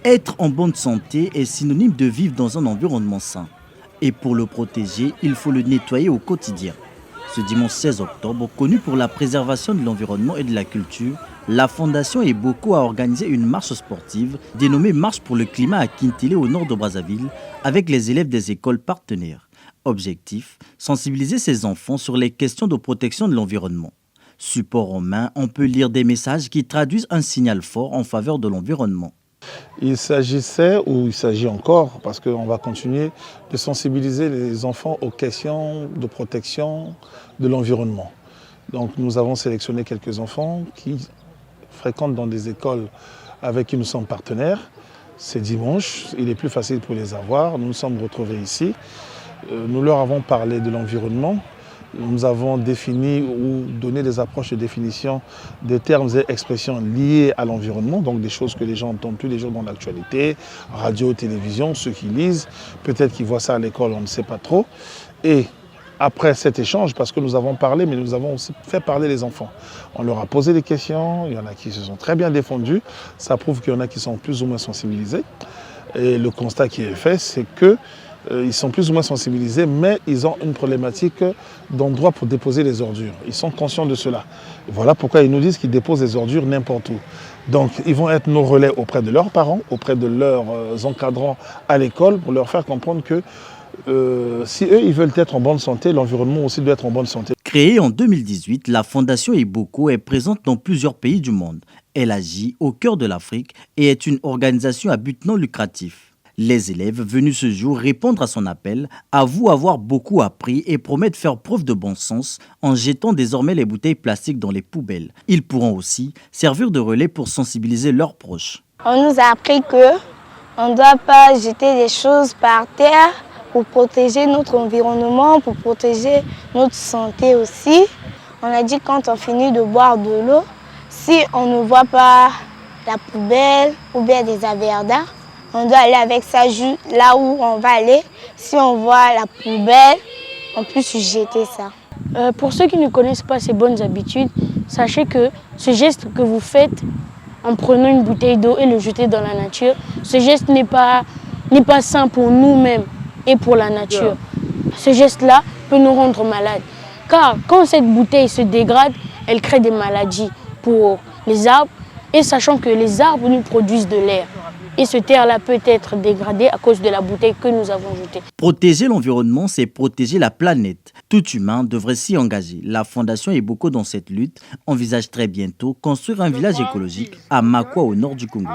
Être en bonne santé est synonyme de vivre dans un environnement sain. Et pour le protéger, il faut le nettoyer au quotidien. Ce dimanche 16 octobre, connu pour la préservation de l'environnement et de la culture, la Fondation Eboko a organisé une marche sportive dénommée Marche pour le climat à Kintélé au nord de Brazzaville avec les élèves des écoles partenaires. Objectif, sensibiliser ces enfants sur les questions de protection de l'environnement. Support en main, on peut lire des messages qui traduisent un signal fort en faveur de l'environnement. Il s'agissait, ou il s'agit encore, parce qu'on va continuer, de sensibiliser les enfants aux questions de protection de l'environnement. Donc nous avons sélectionné quelques enfants qui fréquentent dans des écoles avec qui nous sommes partenaires. C'est dimanche, il est plus facile pour les avoir. Nous nous sommes retrouvés ici. Nous leur avons parlé de l'environnement. Nous avons défini ou donné des approches de définition des termes et expressions liés à l'environnement, donc des choses que les gens entendent tous les jours dans l'actualité, radio, télévision, ceux qui lisent, peut-être qu'ils voient ça à l'école, on ne sait pas trop. Et après cet échange, parce que nous avons parlé, mais nous avons aussi fait parler les enfants. On leur a posé des questions, il y en a qui se sont très bien défendus, ça prouve qu'il y en a qui sont plus ou moins sensibilisés. Et le constat qui est fait, c'est que ils sont plus ou moins sensibilisés, mais ils ont une problématique d'endroit pour déposer les ordures. Ils sont conscients de cela. Et voilà pourquoi ils nous disent qu'ils déposent les ordures n'importe où. Donc ils vont être nos relais auprès de leurs parents, auprès de leurs encadrants à l'école, pour leur faire comprendre que si eux, ils veulent être en bonne santé, l'environnement aussi doit être en bonne santé. Créée en 2018, la Fondation Eboko est présente dans plusieurs pays du monde. Elle agit au cœur de l'Afrique et est une organisation à but non lucratif. Les élèves venus ce jour répondre à son appel avouent avoir beaucoup appris et promettent faire preuve de bon sens en jetant désormais les bouteilles plastiques dans les poubelles. Ils pourront aussi servir de relais pour sensibiliser leurs proches. On nous a appris qu'on ne doit pas jeter des choses par terre pour protéger notre environnement, pour protéger notre santé aussi. On a dit quand on finit de boire de l'eau, si on ne voit pas la poubelle ou bien des averdas, on doit aller avec ça là où on va aller. Si on voit la poubelle, on peut se jeter ça. Pour ceux qui ne connaissent pas ces bonnes habitudes, sachez que ce geste que vous faites en prenant une bouteille d'eau et le jeter dans la nature, ce geste n'est pas sain pour nous-mêmes et pour la nature. Ce geste-là peut nous rendre malades. Car quand cette bouteille se dégrade, elle crée des maladies pour les arbres. Et sachant que les arbres nous produisent de l'air. Et ce terre-là peut être dégradé à cause de la bouteille que nous avons jetée. Protéger l'environnement, c'est protéger la planète. Tout humain devrait s'y engager. La Fondation Eboko dans cette lutte envisage très bientôt construire un village écologique à Makwa au nord du Congo.